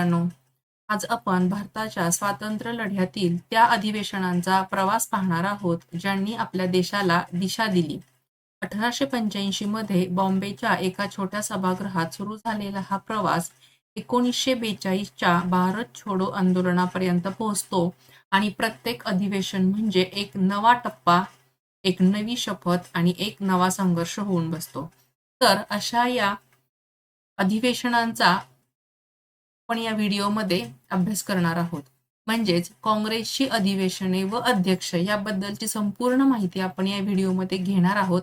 मित्रांनो, आज आपण भारताच्या स्वातंत्र्य लढ्यातील त्या अधिवेशनांचा प्रवास पाहणार आहोत, ज्यांनी आपल्या देशाला दिशा दिली. 1885 मध्ये बॉम्बेच्या एका छोट्या सभागृहात सुरू झालेला हा प्रवास 1942च्या भारत छोडो आंदोलनापर्यंत पोहोचतो आणि प्रत्येक अधिवेशन म्हणजे एक नवा टप्पा, एक नवी शपथ आणि एक नवा संघर्ष होऊन बसतो. तर अशा या अधिवेशनांचा आपण या व्हिडिओमध्ये अभ्यास करणार आहोत. म्हणजेच काँग्रेसची अधिवेशने व अध्यक्ष याबद्दलची संपूर्ण माहिती आपण या व्हिडिओमध्ये घेणार आहोत.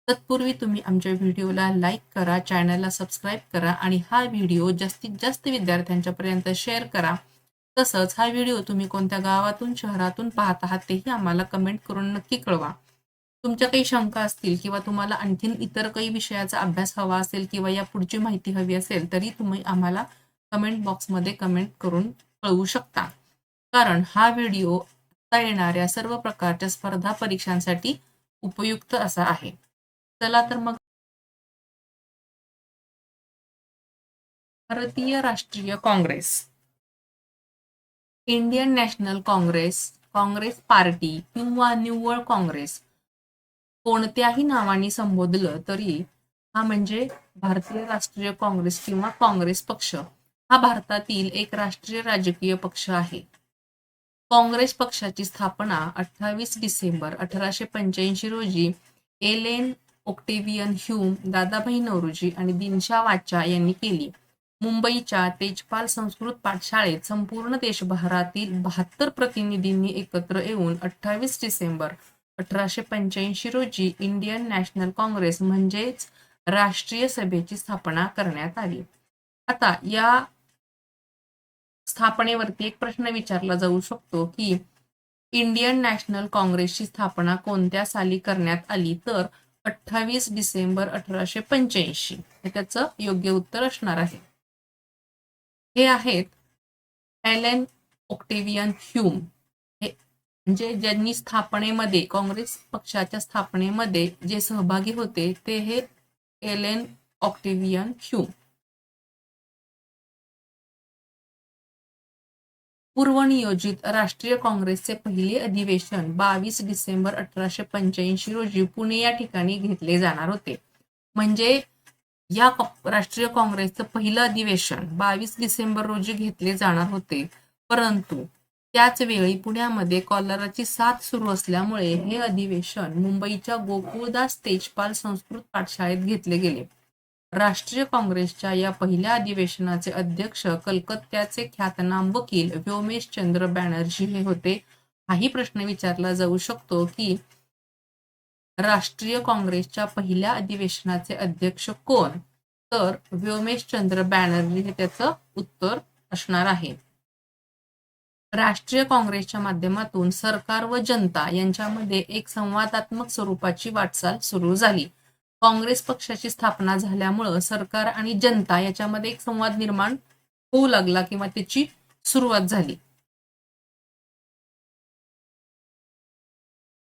तत्पूर्वी तुम्ही आमच्या व्हिडिओला लाईक करा, चॅनलला सबस्क्राईब करा आणि हा व्हिडिओ जास्तीत जास्त विद्यार्थ्यांच्यापर्यंत शेअर करा. तसंच हा व्हिडिओ तुम्ही कोणत्या गावातून शहरातून पाहत आहात तेही आम्हाला कमेंट करून नक्की कळवा. तुमच्या काही शंका असतील किंवा तुम्हाला आणखीन इतर काही विषयाचा अभ्यास हवा असेल किंवा या पुढची माहिती हवी असेल तरी तुम्ही आम्हाला कमेंट बॉक्समध्ये कमेंट करून कळवू शकता. कारण हा व्हिडिओ आता येणाऱ्या सर्व प्रकारच्या स्पर्धा परीक्षांसाठी उपयुक्त असा आहे. चला तर मग भारतीय राष्ट्रीय Congress, Indian national Congress, Congress party किंवा निव्वळ काँग्रेस कोणत्याही नावाने संबोधलं तरी हा म्हणजे भारतीय राष्ट्रीय काँग्रेस किंवा काँग्रेस पक्ष हा भारतातील एक राष्ट्रीय राजकीय पक्ष आहे. काँग्रेस पक्षाची स्थापना 28 डिसेंबर 1885 रोजी एलेन ओक्टेव्हियन ह्यूम, दादाभाई नौरोजी आणि दिनशा वाचा यांनी केली. मुंबईच्या तेजपाल संस्कृत पाठशाळेत संपूर्ण देशभरातील 72 प्रतिनिधींनी एकत्र येऊन 28 डिसेंबर 1885 रोजी इंडियन नॅशनल काँग्रेस म्हणजेच राष्ट्रीय सभेची स्थापना करण्यात आली. आता या स्थापनेवरती एक प्रश्न विचारला जाऊ शकतो की इंडियन नॅशनल काँग्रेसची स्थापना कोणत्या साली करण्यात आली, तर 28 डिसेंबर 1885 हे त्याचं योग्य उत्तर असणार आहे. हे आहेत एलेन ओक्टेव्हियन ह्यूम, हे म्हणजे ज्यांनी स्थापनेमध्ये काँग्रेस पक्षाच्या स्थापनेमध्ये जे सहभागी होते ते हे एलेन ऑक्टेव्हियन ह्यूम. पूर्वनियोजित राष्ट्रीय काँग्रेसचे पहिले अधिवेशन 22 डिसेंबर 1885 रोजी पुणे या ठिकाणी घेतले जाणार होते. म्हणजे या राष्ट्रीय काँग्रेसचं पहिलं अधिवेशन 22 डिसेंबर रोजी घेतले जाणार होते. परंतु त्याच वेळी पुण्यामध्ये कॉलराची साथ सुरू असल्यामुळे हे अधिवेशन मुंबईच्या गोकुळदास तेजपाल संस्कृत पाठशाळेत घेतले गेले. राष्ट्रीय काँग्रेसच्या या पहिल्या अधिवेशनाचे अध्यक्ष कलकत्त्याचे ख्यातनाम वकील व्योमेशचंद्र बॅनर्जी हे होते. हाही प्रश्न विचारला जाऊ शकतो की राष्ट्रीय काँग्रेसच्या पहिल्या अधिवेशनाचे अध्यक्ष कोण, तर व्योमेशचंद्र बॅनर्जी हे त्याचं उत्तर असणार आहे. राष्ट्रीय काँग्रेसच्या माध्यमातून सरकार व जनता यांच्यामध्ये एक संवादात्मक स्वरूपाची वाटचाल सुरू झाली. काँग्रेस पक्षाची स्थापना झाल्यामुळं सरकार आणि जनता याच्यामध्ये एक संवाद निर्माण होऊ लागला किंवा त्याची सुरुवात झाली.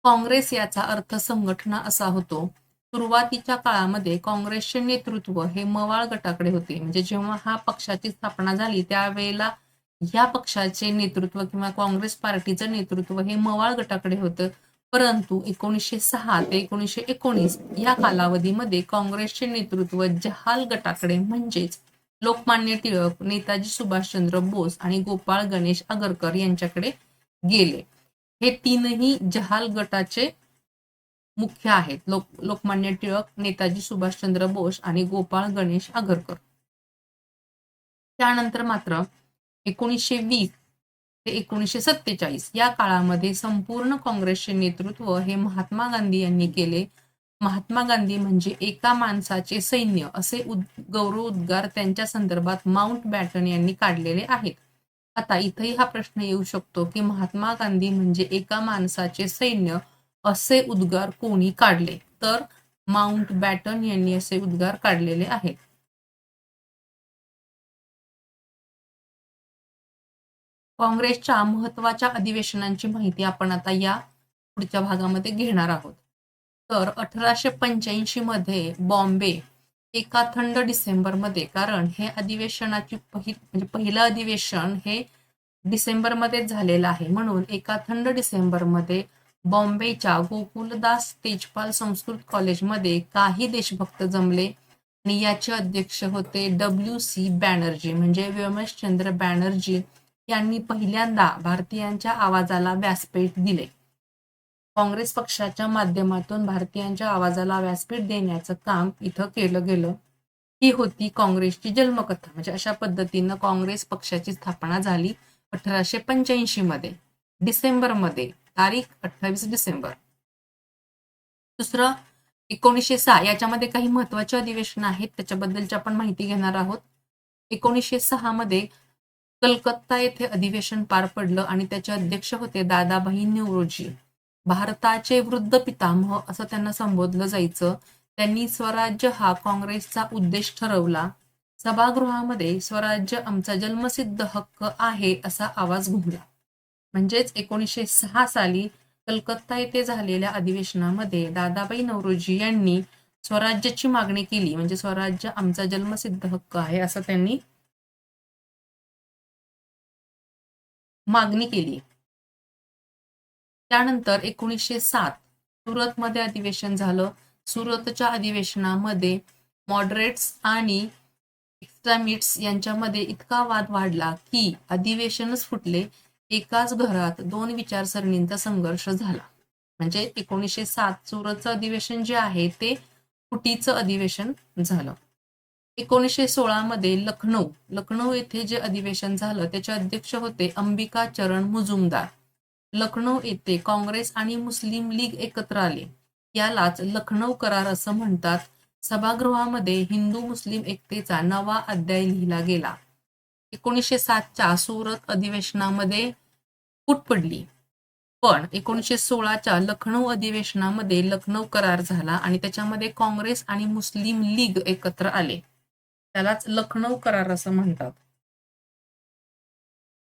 काँग्रेस याचा अर्थ संघटना असा होतो. सुरुवातीच्या काळामध्ये काँग्रेसचे नेतृत्व हे मवाळ गटाकडे होते. म्हणजे जेव्हा हा पक्षाची स्थापना झाली त्यावेळेला या पक्षाचे नेतृत्व किंवा काँग्रेस पार्टीचं नेतृत्व हे मवाळ गटाकडे होतं. परंतु 1906 ते 1919 या कालावधीमध्ये काँग्रेसचे नेतृत्व जहाल गटाकडे म्हणजेच लोकमान्य टिळक, नेताजी सुभाषचंद्र बोस आणि गोपाळ गणेश आगरकर यांच्याकडे गेले. हे तीनही जहाल गटाचे मुख्य आहेत. लोकमान्य टिळक, नेताजी सुभाषचंद्र बोस आणि गोपाळ गणेश आगरकर. त्यानंतर मात्र 1920 ते 1947 या काळामध्ये संपूर्ण काँग्रेसचे नेतृत्व हे महात्मा गांधी यांनी केले. महात्मा गांधी म्हणजे एका माणसाचे सैन्य असे गौरव उद्गार त्यांच्या संदर्भात माउंट बॅटन यांनी काढलेले आहेत. आता इथेही हा प्रश्न येऊ शकतो की महात्मा गांधी म्हणजे एका माणसाचे सैन्य असे उद्गार कोणी काढले, तर माउंट बॅटन यांनी असे उद्गार काढलेले आहेत. काँग्रेसच्या महत्वाच्या अधिवेशनांची माहिती आपण आता या पुढच्या भागामध्ये घेणार आहोत. तर 1885 मध्ये बॉम्बे एका थंड डिसेंबरमध्ये, कारण हे अधिवेशनाची म्हणजे पहिलं अधिवेशन हे डिसेंबरमध्येच झालेलं आहे, म्हणून एका थंड डिसेंबरमध्ये बॉम्बेच्या गोकुलदास तेजपाल संस्कृत कॉलेजमध्ये काही देशभक्त जमले आणि याचे अध्यक्ष होते W.C. बॅनर्जी, म्हणजे व्योमेशचंद्र बॅनर्जी यांनी पहिल्यांदा भारतीयांच्या आवाजाला व्यासपीठ दिले. काँग्रेस पक्षाच्या माध्यमातून भारतीयांच्या आवाजाला व्यासपीठ देण्याचं काम इथं केलं गेलं. ही होती काँग्रेसची जन्मकथा. म्हणजे अशा पद्धतीनं काँग्रेस पक्षाची स्थापना झाली 1885 मध्ये, डिसेंबरमध्ये, तारीख 28 डिसेंबर. दुसरं 1906, याच्यामध्ये काही महत्वाचे अधिवेशन आहेत, त्याच्याबद्दलची आपण माहिती घेणार आहोत. 1906 मध्ये कलकत्ता येथे अधिवेशन पार पडलं आणि त्याचे अध्यक्ष होते दादाभाई नौरोजी. भारताचे वृद्ध पितामह असं त्यांना संबोधलं जायचं. त्यांनी स्वराज्य हा काँग्रेसचा उद्देश ठरवला. सभागृहामध्ये स्वराज्य आमचा जन्मसिद्ध हक्क आहे असा आवाज घुमला. म्हणजेच 1906 साली कलकत्ता येथे झालेल्या अधिवेशनामध्ये दादाबाई नौरोजी यांनी स्वराज्याची मागणी केली. म्हणजे स्वराज्य आमचा जन्मसिद्ध हक्क आहे असं त्यांनी मागणी केली. त्यानंतर 1907 सुरतमध्ये अधिवेशन झालं. सुरतच्या अधिवेशनामध्ये मॉडरेट्स आणि एक्स्ट्रीमिस्ट्स यांच्यामध्ये इतका वाद वाढला की अधिवेशनच फुटले. एकाच घरात दोन विचारसरणींचा संघर्ष झाला. म्हणजे 1907 सुरतचं अधिवेशन जे आहे ते फुटीचं अधिवेशन झालं. 1916 मध्ये लखनौ येथे जे अधिवेशन झालं त्याचे अध्यक्ष होते अंबिका चरण मुजुमदार. लखनौ येथे काँग्रेस आणि मुस्लिम लीग एकत्र आले. यालाच लखनौ करार असं म्हणतात. सभागृहामध्ये हिंदू मुस्लिम एकतेचा नवा अध्याय लिहिला गेला. 1907च्या सुरत अधिवेशनामध्ये फूट पडली, पण 1916च्या लखनौ अधिवेशनामध्ये लखनौ करार झाला आणि त्याच्यामध्ये काँग्रेस आणि मुस्लिम लीग एकत्र आले. त्यालाच लखनौ करार असं म्हणतात.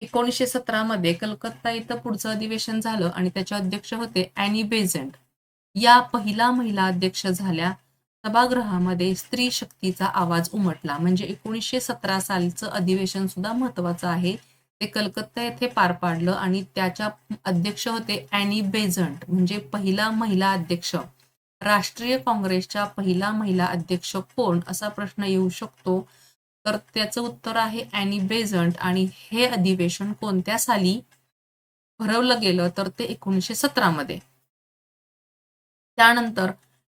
1917 मध्ये कलकत्ता इथं पुढचं अधिवेशन झालं आणि त्याचे अध्यक्ष होते ॲनी बेझंट. या पहिला महिला अध्यक्ष झाल्या. सभागृहामध्ये स्त्री शक्तीचा आवाज उमटला. म्हणजे 1917 सालचं अधिवेशन सुद्धा महत्वाचं आहे. ते कलकत्ता येथे पार पाडलं आणि त्याच्या अध्यक्ष होते ॲनी बेझंट, म्हणजे पहिला महिला अध्यक्ष. राष्ट्रीय काँग्रेसच्या पहिला महिला अध्यक्ष कोण असा प्रश्न येऊ शकतो, तर त्याचं उत्तर आहे ॲनी बेझंट. आणि हे अधिवेशन कोणत्या साली भरवलं गेलं तर ते 1917 मध्ये. त्यानंतर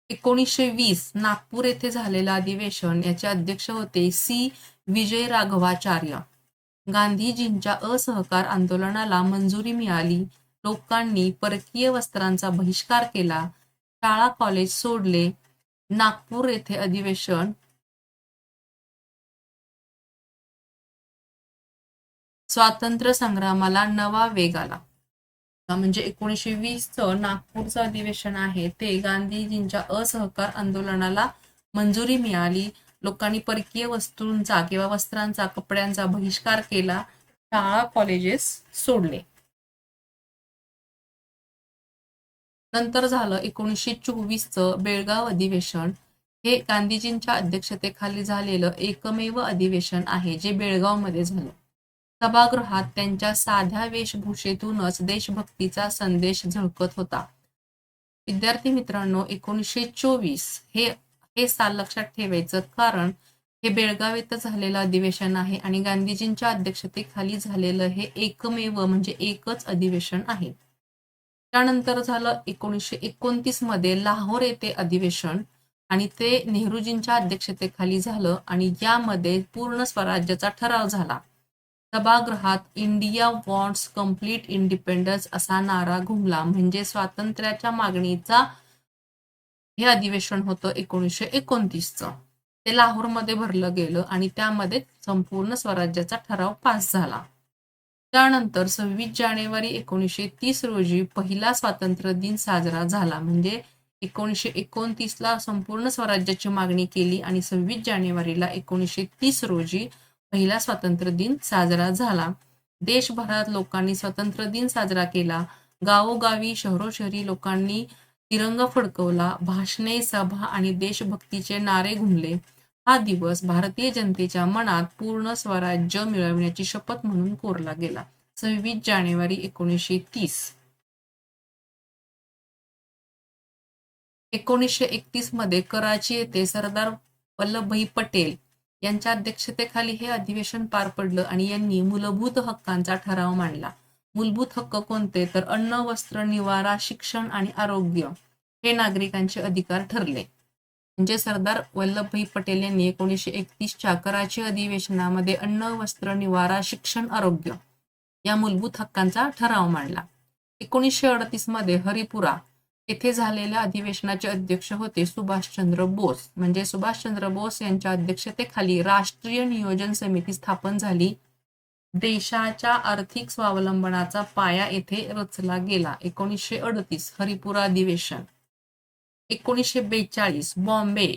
1920 नागपूर येथे झालेलं अधिवेशन, याचे अध्यक्ष होते सी विजय राघवाचार्य. गांधीजींच्या असहकार आंदोलनाला मंजुरी मिळाली. लोकांनी परकीय वस्त्रांचा बहिष्कार केला. शाळा कॉलेज सोडले. नागपूर येथे अधिवेशन स्वातंत्र्य संग्रामाला नवा वेग आला. म्हणजे 1920चं नागपूरचं अधिवेशन आहे ते गांधीजींच्या असहकार आंदोलनाला मंजुरी मिळाली. लोकांनी परकीय वस्तूंचा किंवा वस्त्रांचा, कपड्यांचा बहिष्कार केला. शाळा कॉलेजेस सोडले. नंतर झालं 1924चं बेळगाव अधिवेशन. हे गांधीजींच्या अध्यक्षतेखाली झालेलं एकमेव अधिवेशन आहे जे बेळगावमध्ये झालं. सभागृहात त्यांच्या साध्या वेशभूषेतूनच देशभक्तीचा संदेश झळकत होता. विद्यार्थी मित्रांनो, 1924 हे साल लक्षात ठेवायचं, कारण हे बेळगाव येथे झालेलं अधिवेशन आहे आणि गांधीजींच्या अध्यक्षतेखाली झालेलं हे एकमेव म्हणजे एकच अधिवेशन आहे. त्यानंतर झालं 1929 मध्ये लाहोर येथे अधिवेशन आणि ते नेहरूजींच्या अध्यक्षतेखाली झालं आणि यामध्ये पूर्ण स्वराज्याचा ठराव झाला. सभागृहात इंडिया वॉन्ट्स कम्प्लीट इंडिपेंडन्स असा नारा घुमला. म्हणजे स्वातंत्र्याच्या मागणीचा हे अधिवेशन होतं 1929चं. ते लाहोरमध्ये भरलं गेलं आणि त्यामध्ये संपूर्ण स्वराज्याचा ठराव पास झाला. त्यानंतर 26 जानेवारी 1930 रोजी पहिला स्वातंत्र्य दिन साजरा झाला. म्हणजे 1929ला संपूर्ण स्वराज्याची मागणी केली आणि 26 जानेवारीला 1930 रोजी पहिला स्वातंत्र्य दिन साजरा झाला. देशभरात लोकांनी स्वातंत्र्य दिन साजरा केला. गावोगावी, शहरोशहरी लोकांनी तिरंगा फडकवला. भाषणे, सभा आणि देशभक्तीचे नारे घुमले. हा दिवस भारतीय जनतेच्या मनात पूर्ण स्वराज्य मिळवण्याची शपथ म्हणून कोरला गेला. 26 जानेवारी 1930. 1931 मध्ये कराची येथे सरदार वल्लभभाई पटेल यांच्या अध्यक्षतेखाली हे अधिवेशन पार पडलं आणि यांनी मूलभूत हक्कांचा ठराव मांडला. मूलभूत हक्क कोणते? तर अन्न, वस्त्र, निवारा, शिक्षण आणि आरोग्य हे नागरिकांचे अधिकार ठरले. म्हणजे सरदार वल्लभभाई पटेल यांनी 1931च्या कराची अधिवेशनामध्ये अन्न, वस्त्र, निवारा, शिक्षण, आरोग्य या मूलभूत हक्कांचा ठराव मांडला. 1938 मध्ये हरिपुरा येथे झालेल्या अधिवेशनाचे अध्यक्ष होते सुभाषचंद्र बोस. म्हणजे सुभाषचंद्र बोस यांच्या अध्यक्षतेखाली राष्ट्रीय नियोजन समिती स्थापन झाली. देशाच्या आर्थिक स्वावलंबनाचा पाया येथे रचला गेला. 1938 हरिपुरा अधिवेशन. 1942 बॉम्बे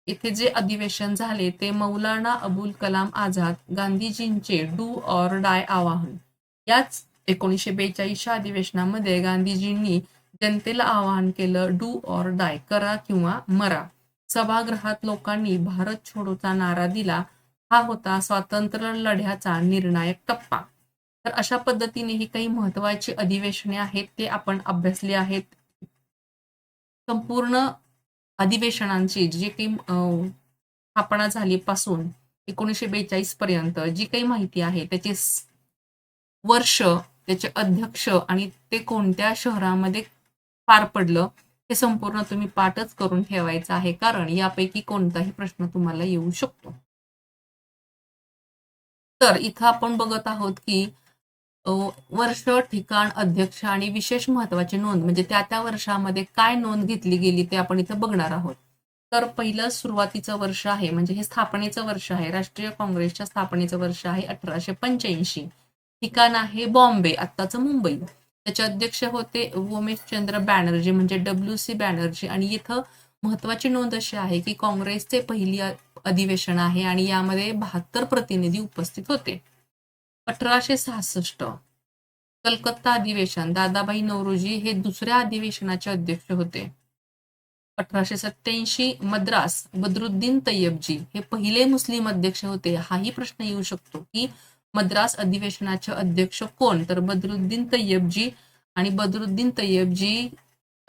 येथे जे अधिवेशन झाले ते मौलाना अबुल कलाम आझाद गांधीजींचे डू ऑर डाय आवाहन. याच 1942च्या अधिवेशनामध्ये गांधीजींनी जनतेला आवाहन केलं, डू ऑर डाय, करा किंवा मरा. सभागृहात लोकांनी भारत छोडोचा नारा दिला. हा होता स्वातंत्र्य लढ्याचा निर्णायक टप्पा. तर अशा पद्धतीने ही काही महत्वाची अधिवेशने आहेत ते आपण अभ्यासली आहेत. संपूर्ण अधिवेशनांची जी काही स्थापना झाली पासून 1942 पर्यंत जी काही माहिती आहे त्याचे वर्ष, त्याचे अध्यक्ष आणि ते कोणत्या शहरामध्ये पार पडलं हे संपूर्ण तुम्ही पाठच करून ठेवायचं आहे, कारण यापैकी कोणताही प्रश्न तुम्हाला येऊ शकतो. तर इथं आपण बघत आहोत की वर्ष, ठिकाण, अध्यक्ष आणि विशेष महत्वाची नोंद म्हणजे त्या वर्षामध्ये काय नोंद घेतली गेली ते आपण इथं बघणार आहोत. तर पहिलं सुरुवातीचं वर्ष आहे म्हणजे हे स्थापनेचं वर्ष आहे. राष्ट्रीय काँग्रेसच्या स्थापनेचं वर्ष आहे 1885. ठिकाण आहे बॉम्बे, आत्ताचं मुंबई. त्याचे अध्यक्ष होते उमेशचंद्र बॅनर्जी म्हणजे WC बॅनर्जी. आणि इथं महत्वाची नोंद अशी आहे की काँग्रेसचे पहिली अधिवेशन आहे आणि यामध्ये 72 प्रतिनिधी उपस्थित होते. 1866 कलकत्ता अधिवेशन. दादाभाई नौरोजी हे दुसऱ्या अधिवेशनाचे अध्यक्ष होते. 1887 मद्रास. बद्रुद्दीन तय्यबजी हे पहिले मुस्लिम अध्यक्ष होते. हाही प्रश्न येऊ शकतो की मद्रास अधिवेशनाचे अध्यक्ष कोण? तर बद्रुद्दीन तय्यबजी. आणि बद्रुद्दीन तय्यबजी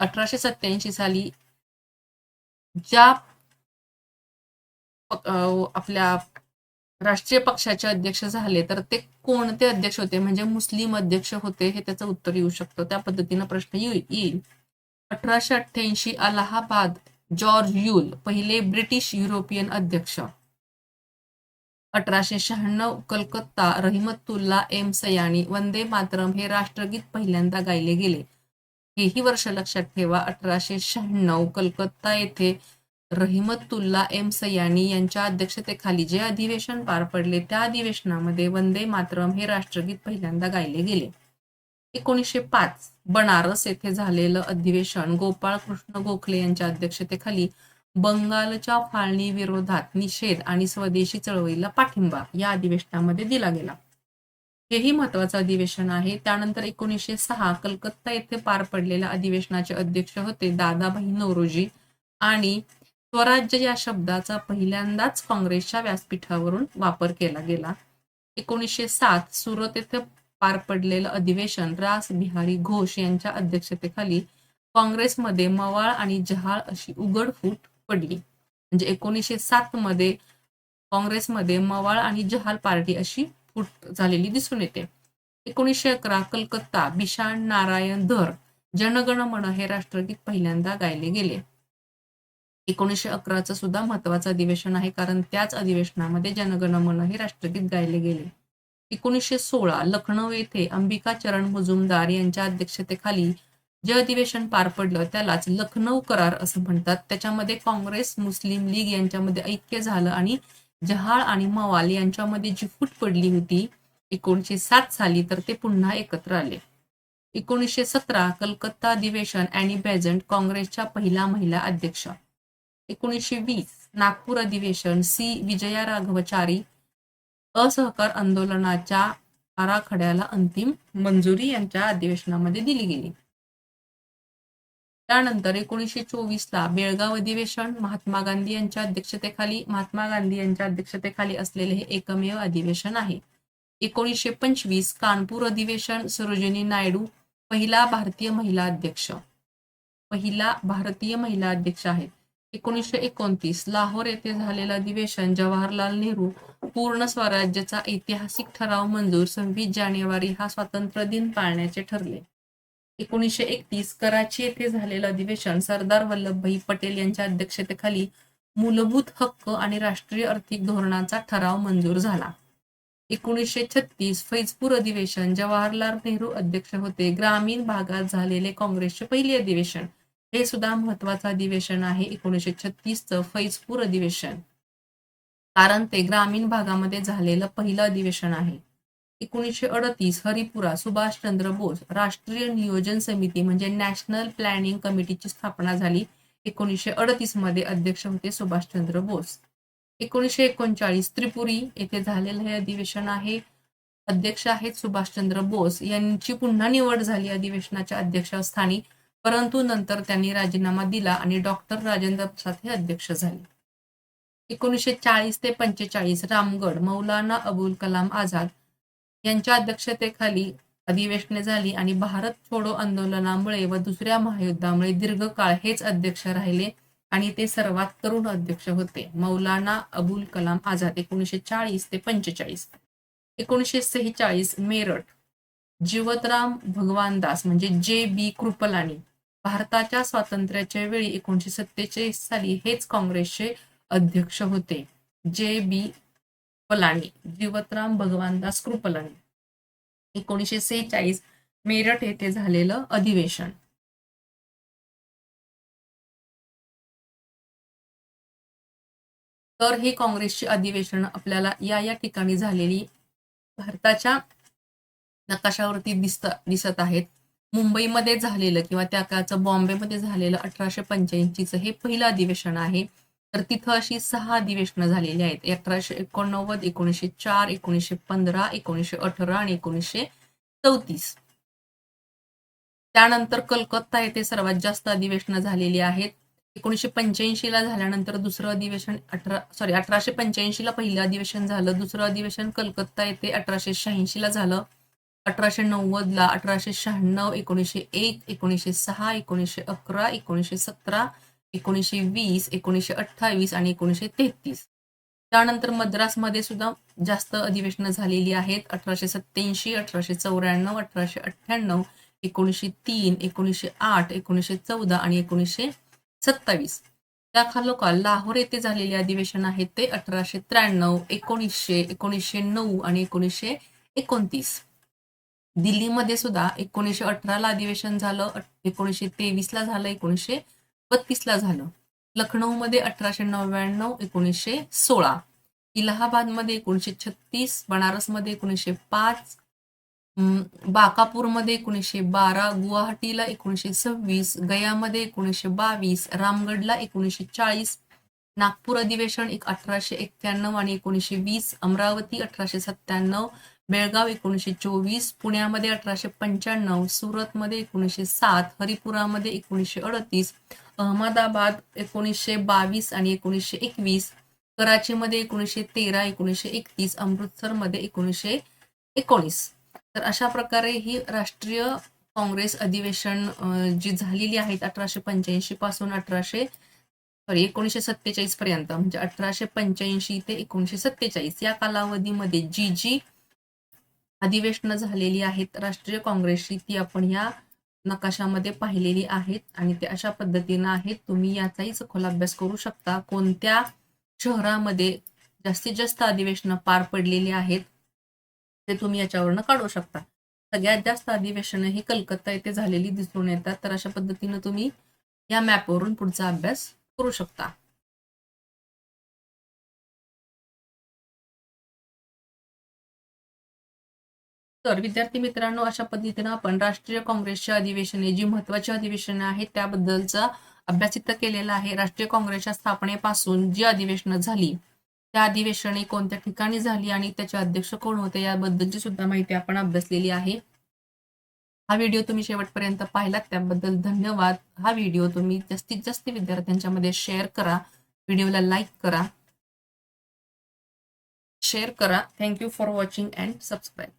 1887 साली ज्या आपल्या राष्ट्रीय पक्षाचे अध्यक्ष झाले तर ते कोणते अध्यक्ष होते? म्हणजे मुस्लिम अध्यक्ष होते. हे त्याचं उत्तर येऊ शकतं. त्या पद्धतीनं प्रश्न येईल. 1888 अलाहाबाद. जॉर्ज यूल पहिले ब्रिटिश युरोपियन अध्यक्ष. 1896 कलकत्ता. रहिमतुल्ला एम सयानी. वंदे मातरम हे राष्ट्रगीत पहिल्यांदा गायले गेले. हेही वर्ष लक्षात ठेवा. 1896 कलकत्ता येथे रहिमतुल्ला एम सयानी यांच्या अध्यक्षतेखाली जे अधिवेशन पार पडले त्या अधिवेशनामध्ये वंदे मातरम हे राष्ट्रगीत पहिल्यांदा गायले गेले. 1905 बनारस येथे झालेलं अधिवेशन गोपाळ कृष्ण गोखले यांच्या अध्यक्षतेखाली बंगालच्या फाळणी विरोधात निषेध आणि स्वदेशी चळवळीला पाठिंबा या अधिवेशनामध्ये दिला गेला. हेही महत्वाचं अधिवेशन आहे. त्यानंतर 1906 कलकत्ता येथे पार पडलेल्या अधिवेशनाचे अध्यक्ष होते दादाभाई नौरोजी. आणि स्वराज्य या शब्दाचा पहिल्यांदाच काँग्रेसच्या व्यासपीठावरून वापर केला गेला. 1907 सुरत येथे पार पडलेलं अधिवेशन रास बिहारी घोष यांच्या अध्यक्षतेखाली काँग्रेसमध्ये मवाळ आणि जहाळ अशी उघडफूट पडली. म्हणजे 1907 मध्ये काँग्रेसमध्ये मवाळ आणि जहाल पार्टी अशी फूट झालेली दिसून येते. 1911 कलकत्ता. बिशान नारायण धर. जनगण मन हे राष्ट्रगीत पहिल्यांदा गायले गेले. 1911चं सुद्धा महत्वाचं अधिवेशन आहे कारण त्याच अधिवेशनामध्ये जनगण मन हे राष्ट्रगीत गायले गेले. 1916 लखनौ येथे अंबिका चरण मुजुमदार यांच्या अध्यक्षतेखाली जे अधिवेशन पार पडलं त्यालाच लखनौ करार असं म्हणतात. त्याच्यामध्ये काँग्रेस, मुस्लिम लीग यांच्यामध्ये ऐक्य झालं आणि जहाळ आणि मवाल यांच्यामध्ये जी फूट पडली होती 1907 साली तर ते पुन्हा एकत्र आले. 1917 कलकत्ता अधिवेशन. अॅनी बेझंट काँग्रेसच्या पहिल्या महिला अध्यक्ष. 1920 नागपूर अधिवेशन. विजयाराघवाचारी असहकार आंदोलनाच्या आराखड्याला अंतिम मंजुरी यांच्या अधिवेशनामध्ये दिली गेली. त्यानंतर 1924ला बेळगाव अधिवेशन महात्मा गांधी यांच्या अध्यक्षतेखाली असलेले हे एकमेव अधिवेशन आहे. 1925 कानपूर अधिवेशन सरोजिनी नायडू पहिला भारतीय महिला अध्यक्ष आहेत. 1929 लाहोर येथे झालेलं अधिवेशन जवाहरलाल नेहरू पूर्ण स्वराज्याचा ऐतिहासिक ठराव मंजूर 26 जानेवारी हा स्वातंत्र्य दिन पाळण्याचे ठरले. 1931 कराची येथे झालेलं अधिवेशन सरदार वल्लभभाई पटेल यांच्या अध्यक्षतेखाली मूलभूत हक्क आणि राष्ट्रीय आर्थिक धोरणाचा ठराव मंजूर झाला. 1936 फैजपूर अधिवेशन जवाहरलाल नेहरू अध्यक्ष होते. ग्रामीण भागात झालेले काँग्रेसचे पहिले अधिवेशन हे सुद्धा महत्वाचं अधिवेशन आहे 1936चं फैजपूर अधिवेशन, कारण ते ग्रामीण भागामध्ये झालेलं पहिलं अधिवेशन आहे. 1938 हरिपुरा सुभाषचंद्र बोस राष्ट्रीय नियोजन समिती म्हणजे नॅशनल प्लॅनिंग कमिटीची स्थापना झाली. 1938 मध्ये अध्यक्ष होते सुभाषचंद्र बोस. 1939 त्रिपुरी येथे झालेलं हे अधिवेशन आहे. अध्यक्ष आहेत सुभाषचंद्र बोस. यांची पुन्हा निवड झाली अधिवेशनाच्या अध्यक्षस्थानी, परंतु नंतर त्यांनी राजीनामा दिला आणि डॉक्टर राजेंद्र प्रसाद हे अध्यक्ष झाले. 1940 ते 45 रामगड मौलाना अबुल कलाम आझाद यांच्या अध्यक्षतेखाली अधिवेशने झाली आणि भारत छोडो आंदोलनामुळे व दुसऱ्या महायुद्धामुळे दीर्घकाळ हेच अध्यक्ष राहिले आणि ते सर्वात तरुण अध्यक्ष होते. मौलाना अबुल कलाम आझाद 1940 ते 45. 1946 मेरठ जीवतराम भगवानदास म्हणजे जे.बी. कृपलानी भारताच्या स्वातंत्र्याच्या वेळी 1947 साली हेच काँग्रेसचे अध्यक्ष होते. जे.बी. कृपलानी जीवतराम भगवानदास कृपलानी. 1946 मेरठ येथे झालेलं अधिवेशन. तर ही काँग्रेसची अधिवेशन आपल्याला या ठिकाणी झालेली भारताच्या नकाशावरती दिसत आहेत. मुंबईमध्ये झालेलं किंवा त्या काळचं बॉम्बेमध्ये झालेलं 1885चं हे पहिलं अधिवेशन आहे. तर तिथं अशी 6 अधिवेशनं झालेली आहेत. 1889, 1904, 1915, 1918 आणि 1934. त्यानंतर कलकत्ता येथे सर्वात जास्त अधिवेशनं झालेली आहेत. 1985 ला झाल्यानंतर दुसरं अधिवेशन 1885 ला पहिलं अधिवेशन झालं. दुसरं अधिवेशन कलकत्ता येथे 1886 ला झालं. 1890 ला, 1896, 1901, 1906, 1911, 1917, 1920, 1928 आणि 1933. त्यानंतर मद्रासमध्ये सुद्धा जास्त अधिवेशनं झालेली आहेत. 1887, 1894, 1898, 1903, 1908, 1914 आणि 1927. त्याखालोखाल लाहोर येथे झालेले अधिवेशन आहेत ते 1893, 1900, 1909 आणि 1929. दिल्लीमध्ये सुद्धा 1918 ला अधिवेशन झालं, 1923 ला झालं, 1932 ला झालं. लखनौमध्ये 1899, 1916. इलाहाबादमध्ये 1936, बनारसमध्ये 1905, बाकापूरमध्ये 1912, गुवाहाटीला 1926, गयामध्ये 1922, रामगडला 1940, नागपूर अधिवेशन 1891 आणि 1920, अमरावती 1897, बेळगाव 1924, पुण्यामध्ये 1895, सुरतमध्ये 1907, हरिपुरामध्ये 1938, अहमदाबाद 1922 आणि 1921, कराचीमध्ये 1913, 1931, अमृतसरमध्ये 1919. तर अशा प्रकारे ही राष्ट्रीय काँग्रेस अधिवेशन जी झालेली आहेत 1885 पासून 1947 पर्यंत, म्हणजे 1885 ते 1947 या कालावधीमध्ये जी अधिवेशनं झालेली आहेत राष्ट्रीय काँग्रेसची ती आपण या नकाशामध्ये पाहिलेली आहेत आणि ते अशा पद्धतीनं आहेत. तुम्ही याचाही सखोल अभ्यास करू शकता. कोणत्या शहरामध्ये जास्तीत जास्त अधिवेशनं पार पडलेली आहेत ते तुम्ही याच्यावरनं काढू शकता. सगळ्यात जास्त अधिवेशनं ही कलकत्ता येथे झालेली दिसून येतात. तर अशा पद्धतीनं तुम्ही या मॅपवरून पुढचा अभ्यास करू शकता. तर विद्यार्थी मित्रांनो, अशा पद्धतीनं आपण राष्ट्रीय काँग्रेसच्या अधिवेशने जी महत्वाची अधिवेशने आहेत त्याबद्दलचा अभ्यास इथं केलेला आहे. राष्ट्रीय काँग्रेसच्या स्थापनेपासून जी अधिवेशनं झाली त्या अधिवेशने कोणत्या ठिकाणी झाली आणि त्याचे अध्यक्ष कोण होते याबद्दलची सुद्धा माहिती आपण अभ्यासलेली आहे. हा व्हिडिओ तुम्ही शेवटपर्यंत पाहिलात त्याबद्दल धन्यवाद. हा व्हिडिओ तुम्ही जास्तीत जास्त विद्यार्थ्यांच्यामध्ये शेअर करा. व्हिडिओला लाईक करा. शेअर करा. Thank you for watching and subscribe.